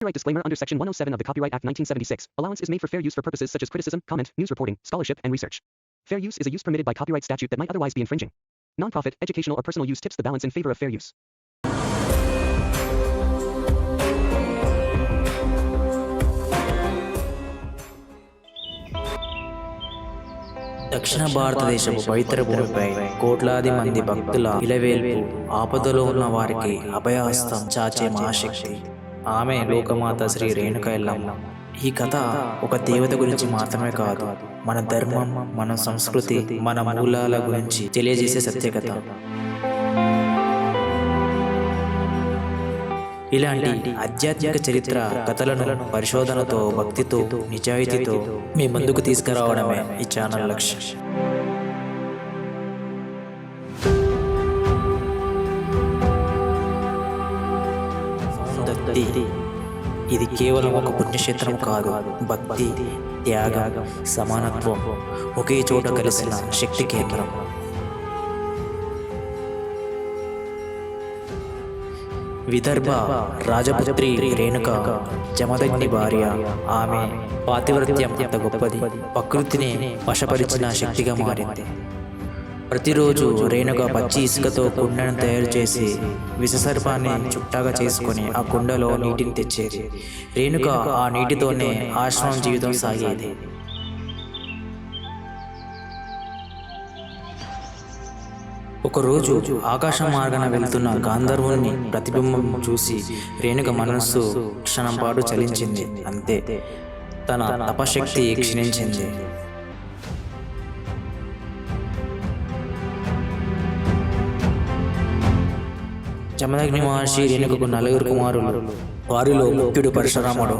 Copyright disclaimer under Section 107 of the Copyright Act 1976. Allowance is made for fair use for purposes such as criticism, comment, news reporting, scholarship, and research. Fair use is a use permitted by copyright statute that might otherwise be infringing. Non-profit, educational, or personal use tips the balance in favor of fair use. దక్షిణ భారతదేశపు పవిత్ర భూమిపై కోట్లాది మంది భక్తుల ఇలవేల్పు, ఆపదలో ఉన్న వారికి అభయహస్తం చాచే మహాశక్తి ఆమె లోకమాత శ్రీ రేణుకా ఎల్లమ్మ. ఈ కథ ఒక దేవత గురించి మాత్రమే కాదు, మన ధర్మం, మన సంస్కృతి, మన మూలాల గురించి తెలియజేసే సత్యకథ. ఇలాంటి ఆధ్యాత్మిక చరిత్ర కథలను పరిశోధనతో, భక్తితో, నిజాయితీతో మీ ముందుకు తీసుకురావడమే ఈ ఛానల్ లక్ష్యం. సౌందత్తి ఇది కేవలం ఒక పుణ్యక్షేత్రం కాదు, భక్తి, త్యాగం, సమానత్వం ఒకే చోట కలిసిన శక్తి కేంద్రం. విదర్భ రాజపుత్రి రేణుక జమదగ్ని భార్య. ఆమె పాతివ్రత్యం ఎంత గొప్పది, ప్రకృతిని వశపరిచిన శక్తిగా మారింది. ప్రతిరోజు రేణుక పచ్చి ఇసుకతో కుండను తయారు చేసి విషసర్పాన్ని చుట్టాగా చేసుకుని ఆ కుండలో నీటిని తెచ్చేది. రేణుక ఆ నీటితోనే ఆశ్రమం జీవితం సాగేది. ఒకరోజు ఆకాశ మార్గాన వెళ్తున్న గాంధర్వుని ప్రతిబింబం చూసి రేణుక మనస్సు క్షణం పాటు చలించింది. అంతే, తన తపశక్తి క్షీణించింది. జమదగ్ని మహర్షి రేణుకకు 4 కుమారులు. వారిలో ముఖ్యుడు పరశురాముడు.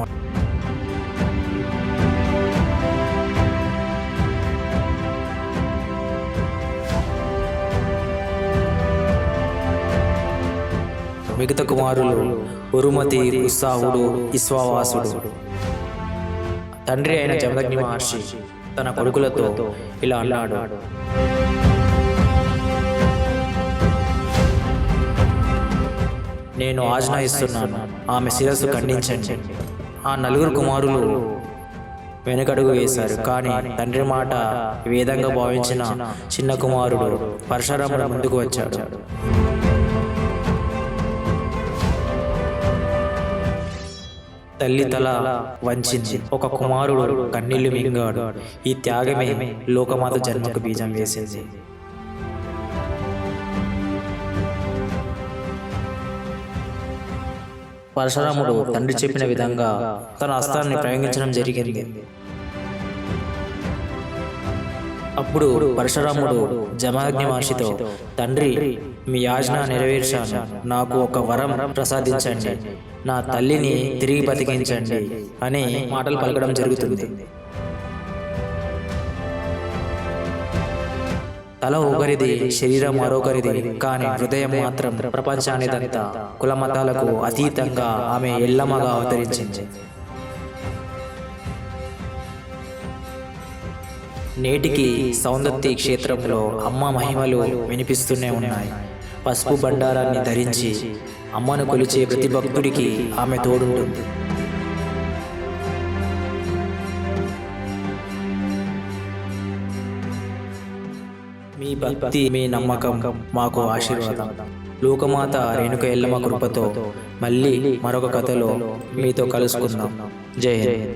మిగతా కుమారులు ఉరుమతి, ఉత్సాహుడు, విశ్వావాసుడు. తండ్రి అయిన జమదగ్ని మహర్షి తన కొడుకులతో ఇలా అన్నాడు: నేను ఆజ్ఞాయిస్తున్నాను, ఆమె శిరస్సు ఖండించండి. ఆ 4 కుమారులు వెనుకడుగు వేశారు. కానీ తండ్రి మాట వేదంగా భావించిన చిన్న కుమారుడు పరశురాముడు ముందుకు వచ్చాడు. తల్లి తల వంచింది. ఒక కుమారుడు కన్నీళ్లు మింగాడు. ఈ త్యాగమే లోకమాత జన్మకు బీజం వేసింది. పరశురాముడు తండ్రి చెప్పిన విధంగా తన అస్త్రాన్ని ప్రయోగించడం జరిగింది. అప్పుడు పరశురాముడు జమదగ్ని మహర్షితో, తండ్రి, మీ యాజ్ఞ నెరవేర్చాను, నాకు ఒక వరం ప్రసాదించండి, నా తల్లిని తిరిగి బతికించండి అని మాటలు పలకడం జరుగుతుంది. తల ఒకరిది, శరీరం మరొకరిది, కానీ హృదయం మాత్రం ప్రపంచానిదంతా. కులమతాలకు అతీతంగా ఆమె ఎల్లమ్మగా అవతరించింది. నేటికి సౌందత్తి క్షేత్రంలో అమ్మ మహిమలు వినిపిస్తూనే ఉన్నాయి. పసుపు బండారాన్ని ధరించి అమ్మను కొలిచే ప్రతి భక్తుడికి ఆమె తోడుంటుంది. మీ భక్తి, మీ నమ్మకం మాకు ఆశీర్వాదం. లోకమాత రేణుక ఎల్లమ్మ కృపతో మళ్ళీ మరొక కథలో మీతో కలుసుకుందాం. జై హింద్.